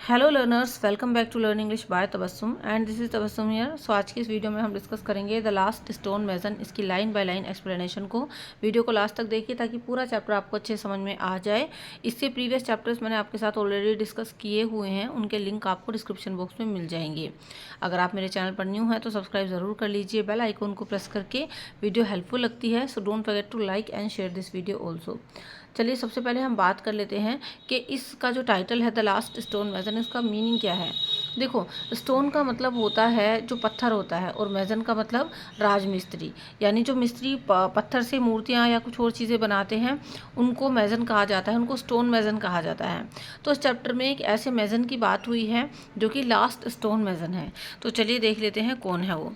Hello learners, welcome back to learn English by Tabassum and this is Tabassum here. So आज की इस video में हम डिस्कस करेंगे द लास्ट स्टोन मेसन, इसकी लाइन बाय लाइन एक्सप्लेनेशन को। वीडियो को लास्ट तक देखिए ताकि पूरा चैप्टर आपको अच्छे समझ में आ जाए। इससे प्रीवियस चैप्टर्स मैंने आपके साथ ऑलरेडी डिस्कस किए हुए हैं, उनके लिंक आपको डिस्क्रिप्शन बॉक्स में मिल जाएंगे। अगर आप मेरे चैनल पर न्यू हैं तो सब्सक्राइब ज़रूर कर लीजिए बेल आइकन को प्रेस करके। वीडियो हेल्पफुल लगती है, so don't forget to like and share this video also. चलिए सबसे पहले हम बात कर लेते हैं कि इसका जो टाइटल है द लास्ट स्टोन मेसन, इसका मीनिंग क्या है। देखो, स्टोन का मतलब होता है जो पत्थर होता है, और मेसन का मतलब राजमिस्त्री, यानी जो मिस्त्री पत्थर से मूर्तियाँ या कुछ और चीज़ें बनाते हैं उनको मेसन कहा जाता है, उनको स्टोन मेसन कहा जाता है। तो इस चैप्टर में एक ऐसे मेसन की बात हुई है जो कि लास्ट स्टोन मेसन है। तो चलिए देख लेते हैं कौन है वो।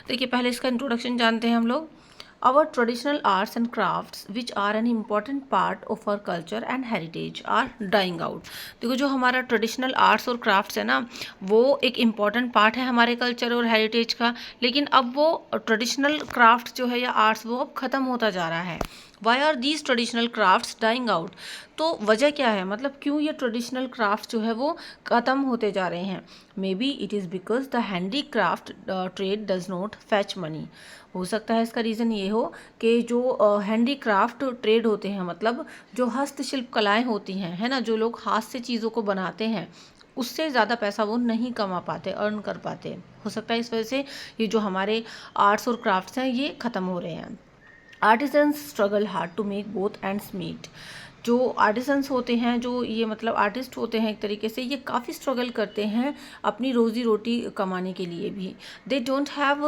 देखिए, पहले इसका इंट्रोडक्शन जानते हैं हम लोग। Our traditional arts and crafts, which are an important part of our culture and heritage, are dying out. देखो, जो हमारा ट्रेडिशनल आर्ट्स और क्राफ्ट्स है ना, वो एक इम्पॉर्टेंट पार्ट है हमारे कल्चर और हेरिटेज का, लेकिन अब वो ट्रेडिशनल क्राफ्ट जो है या आर्ट्स वो अब ख़त्म होता जा रहा है। Why are these traditional crafts dying out? तो वजह क्या है, मतलब क्यों ये ट्रेडिशनल क्राफ्ट जो है वो ख़त्म होते जा रहे हैं। May be it is because the handy craft trade does not fetch money. हो सकता है इसका रीज़न ये हो कि जो हैंडी क्राफ्ट ट्रेड होते हैं, मतलब जो हस्तशिल्प कलाएं होती हैं, है ना, जो लोग हाथ से चीज़ों को बनाते हैं, उससे ज़्यादा पैसा वो नहीं कमा पाते, अर्न कर पाते। हो सकता है इस वजह से ये जो हमारे आर्ट्स और क्राफ्ट्स हैं ये ख़त्म हो रहे हैं। Artisans struggle hard to make both ends meet. जो आर्टिसंस होते हैं, जो ये मतलब आर्टिस्ट होते हैं, एक तरीके से ये काफ़ी स्ट्रगल करते हैं अपनी रोज़ी रोटी कमाने के लिए भी। They don't have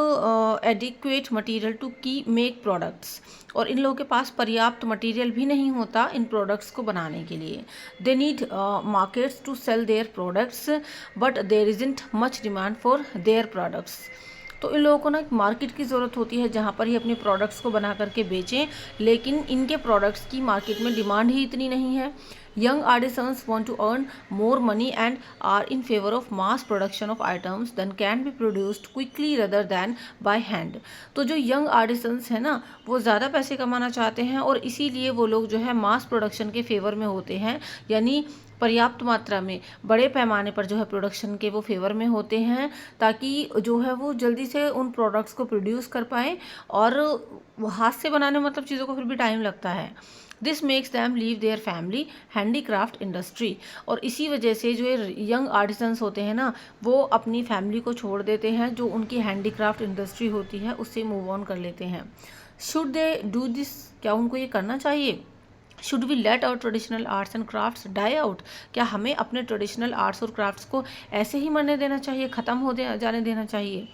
adequate material to की मेक प्रोडक्ट्स, और इन लोगों के पास पर्याप्त मटेरियल भी नहीं होता इन प्रोडक्ट्स को बनाने के लिए। They need markets to sell their products, but there isn't much demand for their products. तो इन लोगों को ना एक मार्केट की ज़रूरत होती है जहाँ पर ये अपने प्रोडक्ट्स को बना करके बेचें, लेकिन इनके प्रोडक्ट्स की मार्केट में डिमांड ही इतनी नहीं है। Young artisans want to earn more money and are in favour of mass production of items than can be produced quickly rather than by hand. तो जो यंग आर्टिसंस है ना, वो ज़्यादा पैसे कमाना चाहते हैं, और इसीलिए वो लोग जो है मास प्रोडक्शन के फेवर में होते हैं, यानी पर्याप्त मात्रा में बड़े पैमाने पर जो है प्रोडक्शन के वो फेवर में होते हैं, ताकि जो है वो जल्दी से उन प्रोडक्ट्स को प्रोड्यूस कर पाएँ। और हाथ से बनाने मतलब चीज़ों को फिर भी टाइम लगता है। This makes them leave their family handicraft industry. और इसी वजह से जो ये यंग आर्टिसंस होते हैं ना, वो अपनी फैमिली को छोड़ देते हैं, जो उनकी हैंडीक्राफ्ट इंडस्ट्री होती है उससे मूव ऑन कर लेते हैं। Should they do this? क्या उनको ये करना चाहिए? Should we let our traditional arts and crafts die out? क्या हमें अपने ट्रेडिशनल आर्ट्स और क्राफ्ट्स को ऐसे ही मरने देना चाहिए, ख़त्म हो जाने देना चाहिए?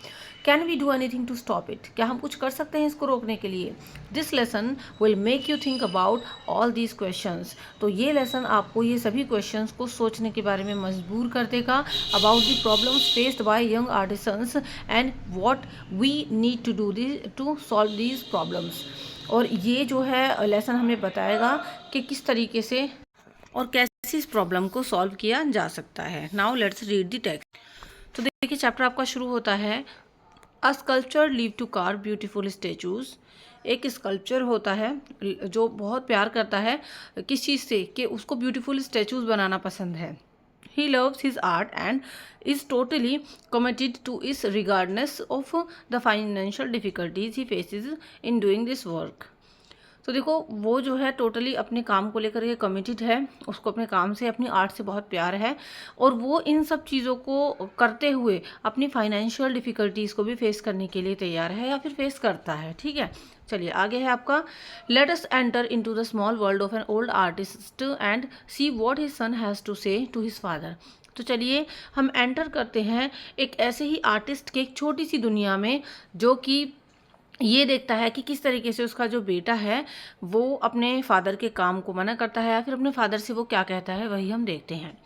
Can we do anything to stop it? क्या हम कुछ कर सकते हैं इसको रोकने के लिए? This lesson will make you think about all these questions. तो ये लेसन आपको ये सभी क्वेश्चंस को सोचने के बारे में मजबूर कर देगा about the problems faced by young artisans and what we need to do to solve these problems. और ये जो है लेसन हमें बताएगा कि किस तरीके से और कैसे इस प्रॉब्लम को सॉल्व किया जा सकता है। Now let's read the text. तो देखिए, चैप्टर आपका शुरू होता है, a sculpture live to carve beautiful statues. एक स्कल्पचर होता है जो बहुत प्यार करता है किस चीज़ से, कि उसको ब्यूटीफुल स्टेचूज बनाना पसंद है। He loves his art and is totally committed to it regardless of the financial difficulties he faces in doing this work. तो देखो, वो जो है टोटली अपने काम को लेकर के कमिटेड है, उसको अपने काम से, अपनी आर्ट से बहुत प्यार है, और वो इन सब चीज़ों को करते हुए अपनी फाइनेंशियल डिफ़िकल्टीज़ को भी फेस करने के लिए तैयार है या फिर फेस करता है। ठीक है, चलिए आगे है आपका, let us enter into the small world of an old artist and see what his son has to say to his father. तो चलिए हम एंटर करते हैं एक ऐसे ही आर्टिस्ट के एक छोटी सी दुनिया में, जो कि ये देखता है कि किस तरीके से उसका जो बेटा है वो अपने फादर के काम को मना करता है, या फिर अपने फादर से वो क्या कहता है वही हम देखते हैं।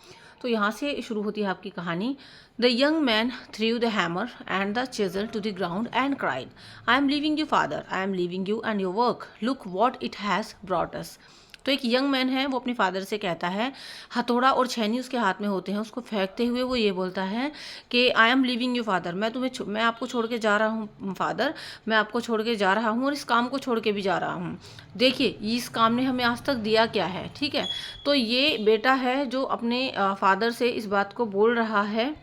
तो यहाँ से शुरू होती है आपकी कहानी। The young man threw the hammer and the chisel to the ground and cried, I am leaving you father, I am leaving you and your work, look what it has brought us. तो एक young man है, वो अपने father से कहता है, हथौड़ा और छेनी उसके हाथ में होते हैं, उसको फेंकते हुए वो ये बोलता है कि आई एम लीविंग यू फादर, मैं आपको छोड़ के जा रहा हूँ फादर, मैं आपको छोड़ के जा रहा हूँ और इस काम को छोड़ के भी जा रहा हूँ। देखिए इस काम ने हमें आज तक दिया क्या है, ठीक है। तो ये बेटा है जो अपने फादर से इस बात को बोल रहा है।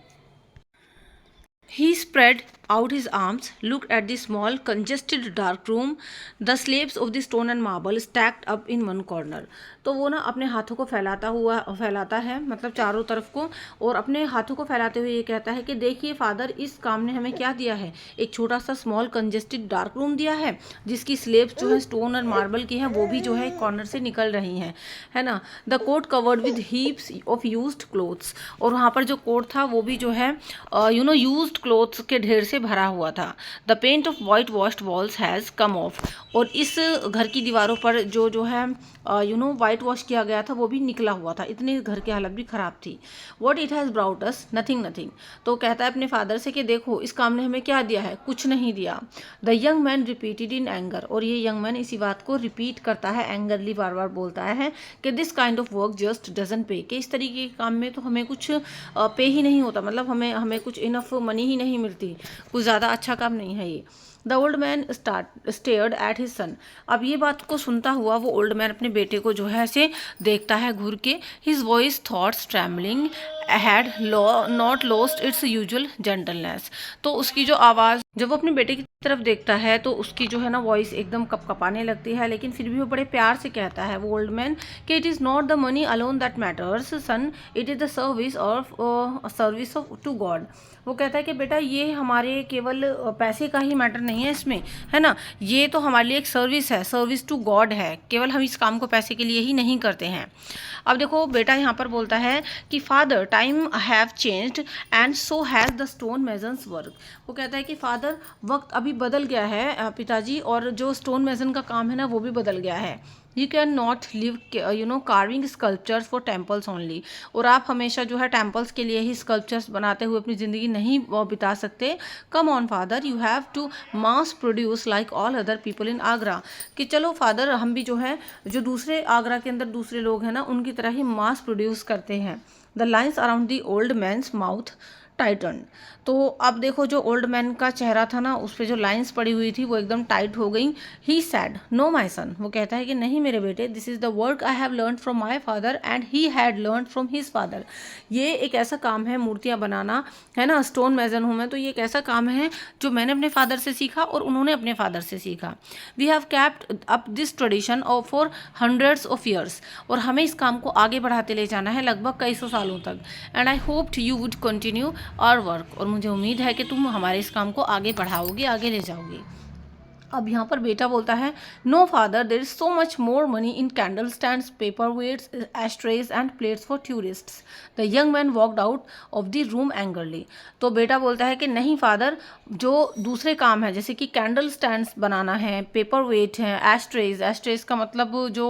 He spread out his arms, looked at the small, congested dark room, the slabs of the stone and marble stacked up in one corner. तो वो ना अपने हाथों को फैलाता है, मतलब चारों तरफ को, और अपने हाथों को फैलाते हुए ये कहता है कि देखिए फादर, इस काम ने हमें क्या दिया है, एक छोटा सा स्मॉल कंजेस्टेड डार्क रूम दिया है, जिसकी स्लेब्स जो है स्टोन और मार्बल की हैं, वो भी जो है एक कॉर्नर से निकल रही हैं, है ना। The cot covered with heaps of used clothes, और वहाँ पर जो कोट था वो भी जो है यूज्ड क्लोथ्स के ढेर से भरा हुआ था। The paint of white washed walls has come off, और इस घर की दीवारों पर जो है वाइट वॉश किया गया था वो भी निकला हुआ था, इतनी घर की हालत भी ख़राब थी। What it has brought us, nothing nothing. तो कहता है अपने फादर से कि देखो इस काम ने हमें क्या दिया है, कुछ नहीं दिया। The young man repeated in anger, और ये यंग मैन इसी बात को रिपीट करता है, एंगरली बार बार बोलता है कि this kind of work just doesn't पे, कि इस तरीके के काम में तो हमें कुछ पे ही नहीं होता, मतलब हमें कुछ इनफ मनी ही नहीं मिलती, कुछ ज़्यादा अच्छा काम नहीं है ये। The old man stared at his son, अब ये बात को सुनता हुआ वो ओल्ड मैन अपने बेटे को जो है ऐसे देखता है घूर के। His voice though trembling had not lost its usual gentleness, तो उसकी जो आवाज़, जब वो अपने बेटे की तरफ देखता है तो उसकी जो है ना वॉइस एकदम कपकपाने लगती है, लेकिन फिर भी वो बड़े प्यार से कहता है वो ओल्ड मैन कि it is not the money alone that matters son, it is the service of to God. वो कहता है कि बेटा ये हमारे केवल पैसे का ही मैटर नहीं है इसमें, है ना, ये तो हमारे लिए एक सर्विस है, सर्विस टू गॉड है, केवल हम इस काम को पैसे के लिए ही नहीं करते हैं। अब देखो बेटा यहाँ पर बोलता है कि father time have changed and so has the stone mason's work. वो कहता है कि फादर वक्त अभी बदल गया है पिताजी, और जो स्टोन मेजन का काम है ना वो भी बदल गया है। You can not live carving sculptures for temples only, और आप हमेशा जो है टेम्पल्स के लिए ही स्कल्पचर्स बनाते हुए अपनी ज़िंदगी नहीं बिता सकते। Come on father, you have to mass produce like all other people in Agra, कि चलो फादर हम भी जो है जो दूसरे आगरा के अंदर दूसरे लोग हैं ना उनकी तरह ही मास प्रोड्यूस करते हैं। The lines around the old man's mouth tighten, तो अब देखो जो ओल्ड मैन का चेहरा था ना उस पर जो लाइंस पड़ी हुई थी वो एकदम टाइट हो गई। ही सैड नो माई सन, वो कहता है कि नहीं मेरे बेटे, this is the work I have learn from my father and he had learn from his father. ये एक ऐसा काम है मूर्तियाँ बनाना, है ना, स्टोन मेजन हूँ मैं, तो ये एक ऐसा काम है जो मैंने अपने फादर से सीखा और उन्होंने अपने फादर से सीखा। We have kept up this tradition of for hundreds of years, और हमें इस काम को आगे बढ़ाते ले जाना है लगभग कई सौ सालों तक। And I hoped you would continue our work, और मुझे उम्मीद है कि तुम हमारे इस काम को आगे बढ़ाओगे, आगे ले जाओगे। अब यहाँ पर बेटा बोलता है no father, there is so much more money in candle stands, paper weights, ashtrays and plates for tourists. The young man walked out of the room angrily, तो बेटा बोलता है कि नहीं फादर, जो दूसरे काम है जैसे कि कैंडल स्टैंड्स बनाना है, पेपर वेट है, एस्ट्रेज का मतलब जो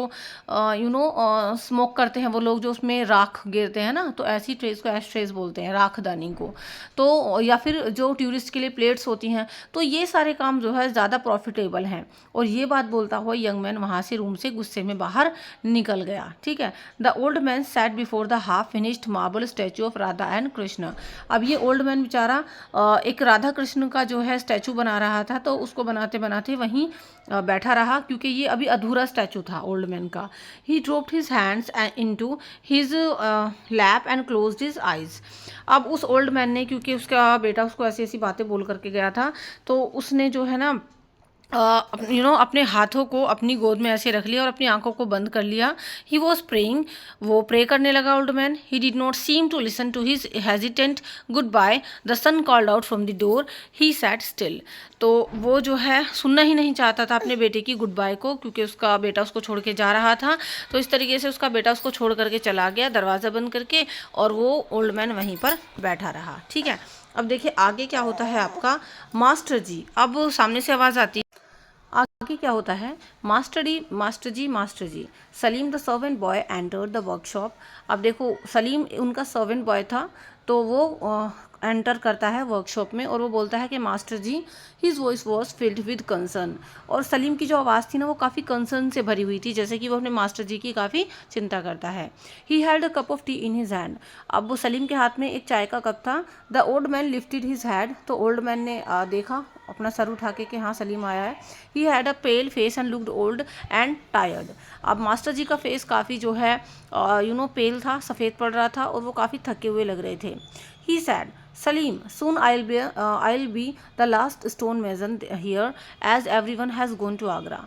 स्मोक करते हैं वो लोग, जो उसमें राख गिरते हैं ना, तो ऐसी ट्रेज को एस्ट्रेज बोलते हैं, राखदानी को। तो या फिर जो टूरिस्ट के लिए प्लेट्स होती हैं, तो ये सारे काम जो है ज़्यादा प्रॉफिटेबल हैं। और ये बात बोलता हुआ यंग मैन वहाँ से रूम से गुस्से में बाहर निकल गया, ठीक है। The old man sat before the half finished marble statue of Radha and Krishna. अब ये ओल्ड मैन बेचारा एक राधा कृष्ण का जो है स्टैचू बना रहा था, तो उसको बनाते बनाते वहीं बैठा रहा, क्योंकि ये अभी अधूरा स्टैचू था ओल्ड मैन का। ही dropped his hands into his lap and closed his eyes. अब उस ओल्ड मैन ने, क्योंकि उसका बेटा उसको ऐसी ऐसी बातें बोल करके गया था, तो उसने जो है ना अपने हाथों को अपनी गोद में ऐसे रख लिया और अपनी आंखों को बंद कर लिया। ही वॉज प्रेइंग, वो प्रे करने लगा old man. He did not seem to listen to his hesitant goodbye. The son called out from the door. He sat still, तो वो जो है सुनना ही नहीं चाहता था अपने बेटे की गुड बाय को, क्योंकि उसका बेटा उसको छोड़ के जा रहा था। तो इस तरीके से उसका बेटा उसको छोड़ करके चला गया दरवाज़ा बंद करके, और वो ओल्ड मैन वहीं पर बैठा रहा, ठीक है। अब देखिए आगे क्या होता है आपका, मास्टर जी, अब सामने से आवाज़ आती है, आगे क्या होता है, master ji, Salim the servant boy entered the workshop. अब देखो सलीम उनका सर्वेंट बॉय था, तो वो एंटर करता है वर्कशॉप में और वो बोलता है कि master ji, his voice was filled with concern. और सलीम की जो आवाज़ थी ना वो काफ़ी कंसर्न से भरी हुई थी, जैसे कि वो अपने मास्टर जी की काफ़ी चिंता करता है। He had a cup of T in his hand. अब वो सलीम के हाथ में एक चाय का कप था। The old man lifted his head. तो ओल्ड मैन ने देखा अपना सर उठा के हाँ सलीम आया है। He had a pale face and looked old and tired. अब मास्टर जी का फेस काफ़ी जो है पेल था, सफ़ेद पड़ रहा था और वो काफ़ी थके हुए लग रहे थे। ही sad, Salim, soon I'll be the last stone mason here as everyone has gone to Agra.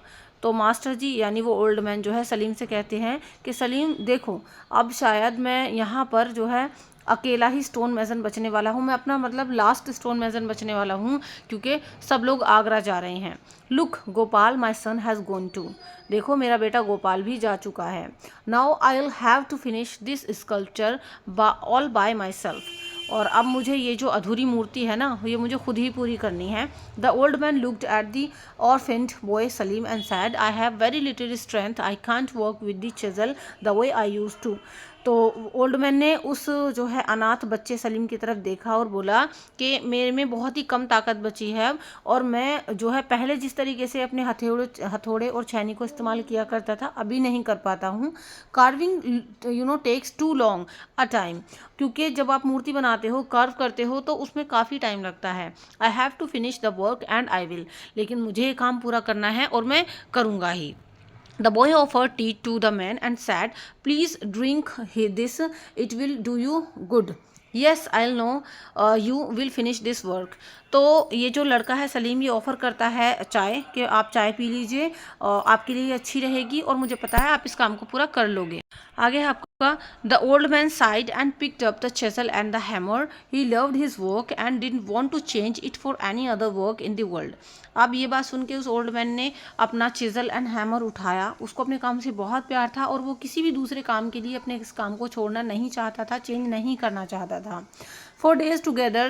तो मास्टर जी यानी वो ओल्ड मैन जो है सलीम से कहते हैं कि सलीम देखो, अब शायद मैं यहाँ पर जो है अकेला ही स्टोन मेसन बचने वाला हूँ, मैं अपना मतलब लास्ट स्टोन मेसन बचने वाला हूँ क्योंकि सब लोग आगरा जा रहे हैं। Look Gopal my son has gone too. देखो मेरा बेटा गोपाल भी जा चुका है। Now I will have to finish this sculpture all by myself. और अब मुझे ये जो अधूरी मूर्ति है ना ये मुझे खुद ही पूरी करनी है। The old man looked at the orphaned boy Salim and said, I have very little strength, I can't work with the chisel the way I used to. तो ओल्ड मैन ने उस जो है अनाथ बच्चे सलीम की तरफ देखा और बोला कि मेरे में बहुत ही कम ताकत बची है और मैं जो है पहले जिस तरीके से अपने हथौड़े और छैनी को इस्तेमाल किया करता था अभी नहीं कर पाता हूँ। Carving takes too long a time. क्योंकि जब आप मूर्ति बनाते हो, कर्व करते हो तो उसमें काफ़ी टाइम लगता है। I have to finish the work and I will. लेकिन मुझे ये काम पूरा करना है और मैं करूँगा ही। The boy offered tea to the man and said, please drink this, it will do you good. Yes, I'll know you will finish this work. तो ये जो लड़का है सलीम ये ऑफ़र करता है चाय कि आप चाय पी लीजिए, आपके लिए अच्छी रहेगी और मुझे पता है आप इस काम को पूरा कर लोगे। आगे है आपका the old man sighed and picked up the chisel and the hammer. He loved his work and didn't want to change it for any other work in the world. अब ये बात सुन के उस ओल्ड मैन ने अपना chisel and hammer उठाया। उसको अपने काम से बहुत प्यार था और वो किसी भी दूसरे काम के लिए अपने इस काम को छोड़ना नहीं चाहता था, चेंज नहीं करना चाहता था। For days together,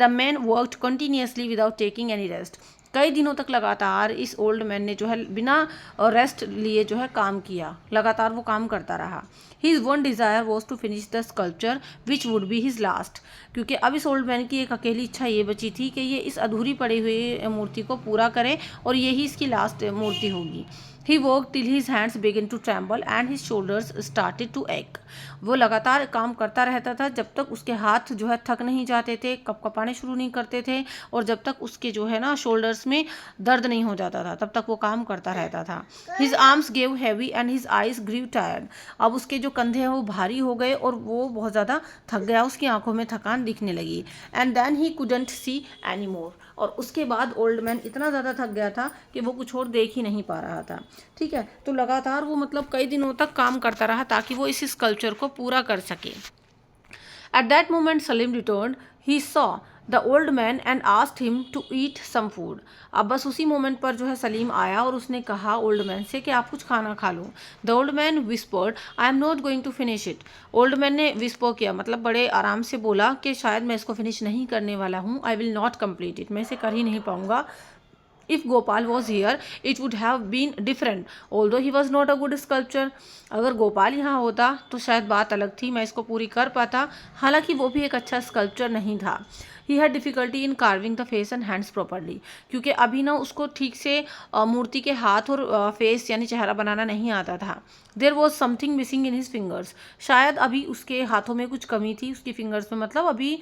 the men worked continuously without taking any rest. कई दिनों तक लगातार इस ओल्ड मैन ने जो है बिना रेस्ट लिए जो है काम किया, लगातार वो काम करता रहा। His one desire was to finish the sculpture which would be his last. क्योंकि अब इस ओल्ड मैन की एक अकेली इच्छा ये बची थी कि ये इस अधूरी पड़ी हुई मूर्ति को पूरा करे और यही इसकी लास्ट मूर्ति होगी। He worked till his hands began to tremble and his shoulders started to ache. वो लगातार काम करता रहता था जब तक उसके हाथ जो है थक नहीं जाते थे, कँपाने शुरू नहीं करते थे और जब तक उसके जो है ना शोल्डर्स में दर्द नहीं हो जाता था तब तक वो काम करता रहता था। His arms grew heavy and his eyes grew tired. अब उसके जो कंधे हैं वो भारी हो गए और वो बहुत ज़्यादा थक गया, उसकी आंखों में थकान दिखने लगी। And then he couldn't see anymore. और उसके बाद ओल्ड मैन इतना ज़्यादा थक गया था कि वो कुछ और देख ही नहीं पा रहा था। ठीक है, तो लगातार वो मतलब कई दिनों तक काम करता रहा ताकि वो इस स्कल्पचर को पूरा कर सके। At that moment Salim return, he saw the old man and asked him to eat some food. अब बस उसी मोमेंट पर जो है सलीम आया और उसने कहा ओल्ड मैन से कि आप कुछ खाना खा लो। The old man whispered, I am not going to finish it. Old man ने विस्पर किया, मतलब बड़े आराम से बोला कि शायद मैं इसको फिनिश नहीं करने वाला हूँ। I will not complete it, मैं इसे कर ही नहीं पाऊँगा। If Gopal was here, it would have been different, although he was not a good sculptor. अगर गोपाल यहाँ होता तो शायद बात अलग थी, मैं इसको पूरी कर पाता, हालांकि वो भी एक अच्छा स्कल्पचर नहीं था। He had difficulty in carving the face and hands properly. क्योंकि अभी ना उसको ठीक से मूर्ति के हाथ और फेस यानी चेहरा बनाना नहीं आता था। There was something missing in his fingers. शायद अभी उसके हाथों में कुछ कमी थी, उसकी फिंगर्स में, मतलब अभी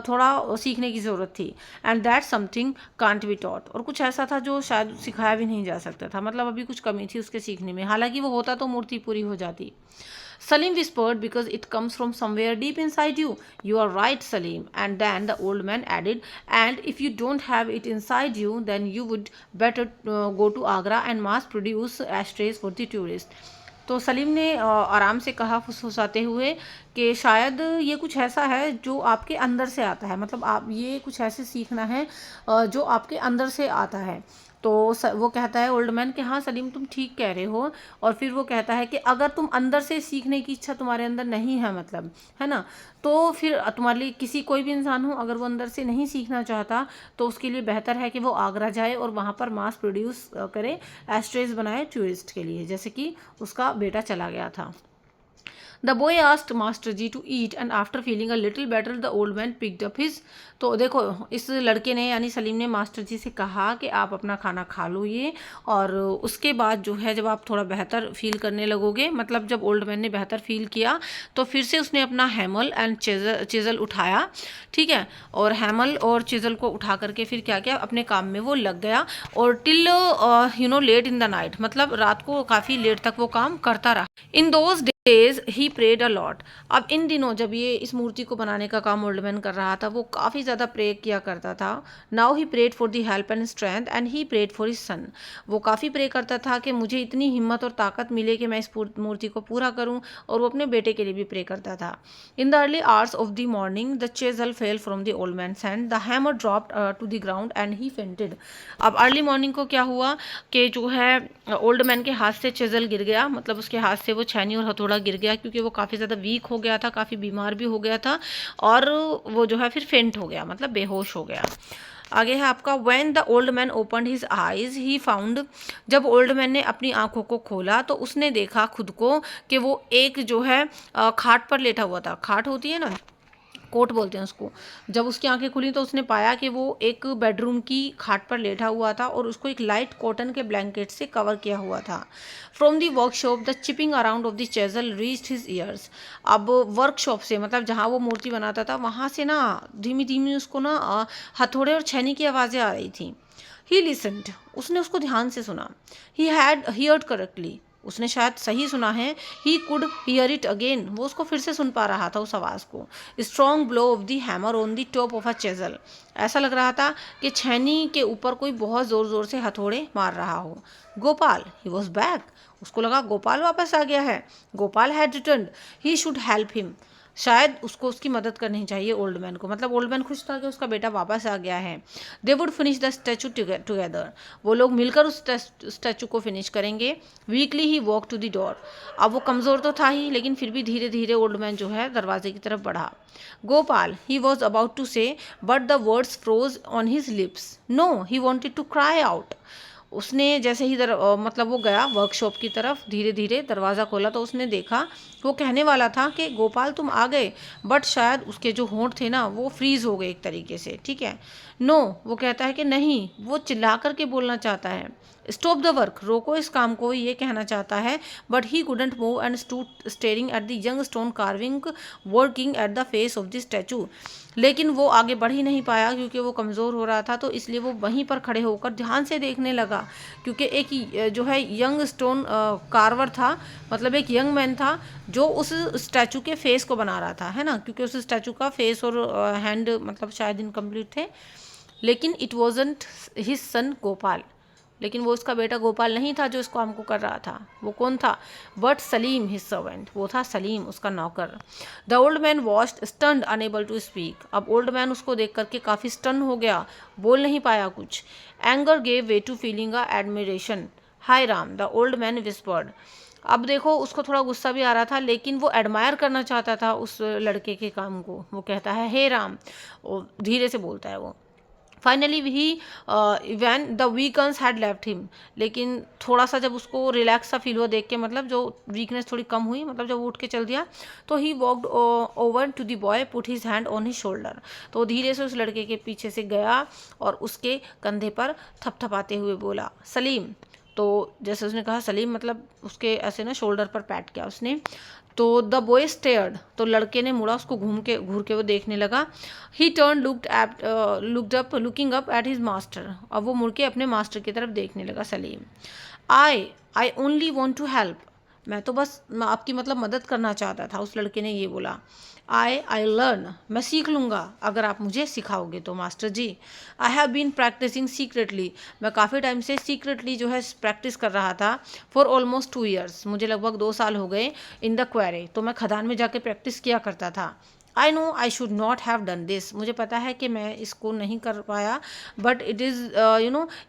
थोड़ा सीखने की ज़रूरत थी। And that something can't be taught. और कुछ ऐसा था जो शायद सिखाया भी नहीं जा सकता था, मतलब अभी कुछ कमी थी उसके सीखने में, हालांकि वो होता तो मूर्ति पूरी हो जाती। Salim whispered, because it comes from somewhere deep inside you. You are right, Salim. And then the old man added, and if you don't have it inside you, then you would better go to Agra and mass produce ashtrays for the tourists. तो सलीम ने आराम से कहा फुसफुसाते हुए कि शायद ये कुछ ऐसा है जो आपके अंदर से आता है, मतलब आप ये कुछ ऐसे सीखना है जो आपके अंदर से आता है। तो वो कहता है ओल्ड मैन कि हाँ सलीम तुम ठीक कह रहे हो। और फिर वो कहता है कि अगर तुम अंदर से सीखने की इच्छा तुम्हारे अंदर नहीं है, मतलब है ना, तो फिर तुम्हारे लिए किसी कोई भी इंसान हो अगर वो अंदर से नहीं सीखना चाहता तो उसके लिए बेहतर है कि वो आगरा जाए और वहाँ पर मास प्रोड्यूस करे, एस्ट्रेज बनाए टूरिस्ट के लिए, जैसे कि उसका बेटा चला गया था। The boy asked master ji to eat and after feeling a little better the old man picked up his. तो देखो इस लड़के ने यानी सलीम ने मास्टर जी से कहा कि आप अपना खाना खा लो ये, और उसके बाद जो है जब आप थोड़ा बेहतर फील करने लगोगे, मतलब जब ओल्ड मैन ने बेहतर फील किया तो फिर से उसने अपना हैमल एंड चिजल उठाया, ठीक है, और हैमल और चिजल को उठा करके फिर क्या किया, अपने काम में वो लग गया, और till late in the night, मतलब रात को काफ़ी लेट तक वो काम करता रहा। In those days he prayed a lot. अब इन दिनों जब ये इस मूर्ति को बनाने का काम ओल्ड मैन कर रहा था वो काफ़ी ज़्यादा प्रे किया करता था। Now he prayed for the help and strength and he prayed for his son. वो काफ़ी प्रे करता था कि मुझे इतनी हिम्मत और ताकत मिले कि मैं इस मूर्ति को पूरा करूं, और वो अपने बेटे के लिए भी प्रे करता था। In the early hours of the morning the chisel fell from the old man hand, the hammer dropped to the ground and he fainted. अब अर्ली मॉर्निंग को क्या हुआ कि जो है ओल्ड मैन के हाथ से चेजल गिर गया, मतलब उसके हाथ से वो छैनी और हथौड़ा गिर गया, क्योंकि वो काफ़ी ज़्यादा वीक हो गया था, काफ़ी बीमार भी हो गया था, और वो जो है फिर फेंट हो गया, मतलब बेहोश हो गया। आगे है आपका when the old man opened his eyes he found. जब ओल्ड मैन ने अपनी आंखों को खोला तो उसने देखा खुद को कि वो एक जो है खाट पर लेटा हुआ था। खाट होती है ना, कोट बोलते हैं उसको। जब उसकी आंखें खुली तो उसने पाया कि वो एक बेडरूम की खाट पर लेटा हुआ था और उसको एक लाइट कॉटन के ब्लैंकेट से कवर किया हुआ था। From the workshop the chipping around of the chisel reached his ears. अब वर्कशॉप से, मतलब जहाँ वो मूर्ति बनाता था वहाँ से ना धीमी धीमी उसको ना हथौड़े और छैनी की आवाज़ें आ रही थी। ही लिसन्ड, उसने उसको ध्यान से सुना। ही हैड हियर्ड करेक्टली, उसने शायद सही सुना है। He could hear it again, वो उसको फिर से सुन पा रहा था उस आवाज़ को। Strong blow of the hammer on the top of a chisel, ऐसा लग रहा था कि छैनी के ऊपर कोई बहुत ज़ोर ज़ोर से हथौड़े मार रहा हो। गोपाल, ही वॉज बैक, उसको लगा गोपाल वापस आ गया है। Gopal had returned, he should help him, शायद उसको उसकी मदद करनी चाहिए ओल्ड मैन को, मतलब ओल्ड मैन खुश था कि उसका बेटा वापस आ गया है। They would finish the statue together, वो लोग मिलकर उस स्टैचू को फिनिश करेंगे। Weakly he walked to the door, अब वो कमज़ोर तो था ही लेकिन फिर भी धीरे धीरे ओल्ड मैन जो है दरवाजे की तरफ बढ़ा। Gopal, he was about to say but the words froze on his lips. No, he wanted to cry out. उसने जैसे ही मतलब वो गया वर्कशॉप की तरफ, धीरे धीरे दरवाज़ा खोला तो उसने देखा, वो कहने वाला था कि गोपाल तुम आ गए, बट शायद उसके जो होंठ थे ना वो फ्रीज हो गए एक तरीके से, ठीक है। नो, वो कहता है कि नहीं, वो चिल्ला करके बोलना चाहता है। स्टॉप द वर्क, रोको इस काम को, ये कहना चाहता है। But he couldn't move and stood staring at the young stone carving working at the face of the statue. लेकिन वो आगे बढ़ ही नहीं पाया क्योंकि वो कमज़ोर हो रहा था, तो इसलिए वो वहीं पर खड़े होकर ध्यान से देखने लगा, क्योंकि एक जो है यंग स्टोन कार्वर था, मतलब एक यंग मैन था जो उस स्टैचू के फेस को बना रहा था, है ना, क्योंकि उस स्टैचू का फेस और हैंड मतलब शायद इनकम्प्लीट थे। लेकिन it wasn't his son Gopal, लेकिन वो उसका बेटा गोपाल नहीं था जो इस काम को कर रहा था। वो कौन था? बट सलीम हिज सर्वेंट, वो था सलीम उसका नौकर। The old man watched stunned unable to speak, अब ओल्ड मैन उसको देख करके काफ़ी स्टन हो गया, बोल नहीं पाया कुछ। Anger gave way to feeling a admiration. हाय Ram, the old man whispered. अब देखो उसको थोड़ा गुस्सा भी आ रहा था, लेकिन वो एडमायर करना चाहता था उस लड़के के काम को। वो कहता है हे राम, धीरे से बोलता है वो। Finally he when the weakness had left him, लेकिन थोड़ा सा जब उसको रिलैक्स सा फील हुआ देख के, मतलब जो वीकनेस थोड़ी कम हुई, मतलब जब वो उठ के चल दिया, तो he walked over to the boy, put his hand on his shoulder. तो धीरे से उस लड़के के पीछे से गया और उसके कंधे पर थपथपाते हुए बोला सलीम। तो जैसे उसने कहा सलीम, मतलब उसके ऐसे ना शोल्डर पर पैट किया उसने। तो द बॉय स्टेयर्ड, तो लड़के ने मुड़ा, उसको घूर के वो देखने लगा। ही turn looking up at his master, अब वो मुड़ के अपने मास्टर की तरफ देखने लगा Salim. I only want to help, मैं तो बस आपकी मतलब मदद करना चाहता था, उस लड़के ने ये बोला। आई लर्न, मैं सीख लूँगा अगर आप मुझे सिखाओगे तो master ji. I have been practising secretly, मैं काफ़ी टाइम से सीक्रेटली जो है प्रैक्टिस कर रहा था। फॉर ऑलमोस्ट 2 years, मुझे लगभग 2 साल हो गए। इन द क्वेरे, तो मैं खदान में जाके प्रैक्टिस किया करता था। I know I should not have done this, मुझे पता है कि मैं इसको नहीं कर पाया, but it is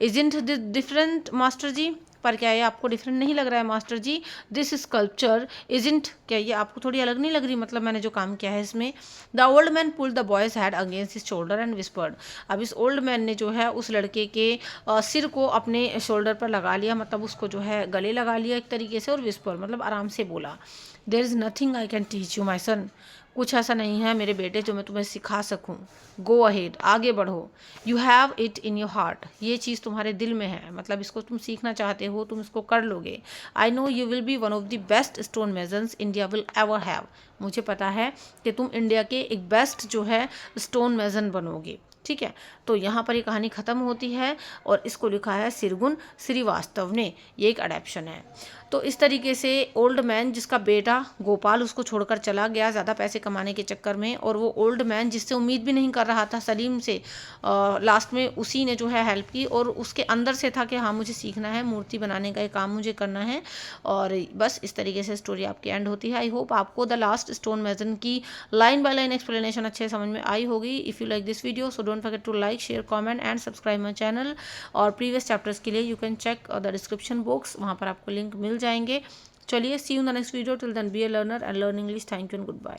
isn't this different master ji, पर क्या ये आपको डिफरेंट नहीं लग रहा है master ji? This sculpture isn't, क्या ये आपको थोड़ी अलग नहीं लग रही, मतलब मैंने जो काम किया है इसमें? The old man pulled the boys had against his shoulder and whispered, अब इस ओल्ड मैन ने जो है उस लड़के के सिर को अपने शोल्डर पर लगा लिया, मतलब उसको जो है गले लगा लिया एक तरीके से, और विस्पर मतलब आराम से बोला। There is nothing I can teach you my son, कुछ ऐसा नहीं है मेरे बेटे जो मैं तुम्हें सिखा सकूं। गो अहेड, आगे बढ़ो। You have it in your heart, ये चीज़ तुम्हारे दिल में है, मतलब इसको तुम सीखना चाहते हो, तुम इसको कर लोगे। I know you will be one of the best stone masons India will ever have, मुझे पता है कि तुम इंडिया के एक बेस्ट जो है स्टोन मेजन बनोगे। ठीक है, तो यहाँ पर ये कहानी ख़त्म होती है और इसको लिखा है सिरगुन श्रीवास्तव ने, ये एक अडेप्शन है। तो इस तरीके से ओल्ड मैन जिसका बेटा गोपाल उसको छोड़कर चला गया ज़्यादा पैसे कमाने के चक्कर में, और वो ओल्ड मैन जिससे उम्मीद भी नहीं कर रहा था सलीम से, लास्ट में उसी ने जो है हेल्प की, और उसके अंदर से था कि हाँ मुझे सीखना है, मूर्ति बनाने का ये काम मुझे करना है। और बस इस तरीके से स्टोरी आपकी एंड होती है। आई होप आपको द लास्ट स्टोन मेजन की लाइन बाय लाइन एक्सप्लेनेशन अच्छे समझ में आई होगी। If you like this video so don't forget to like, share, comment and subscribe my channel. और प्रीवियस चैप्टर्स के लिए you can check the description box, वहाँ पर आपको लिंक मिल जाएंगे। चलिए, see you in the next video, till then be a learner and learn English. Thank you and good bye.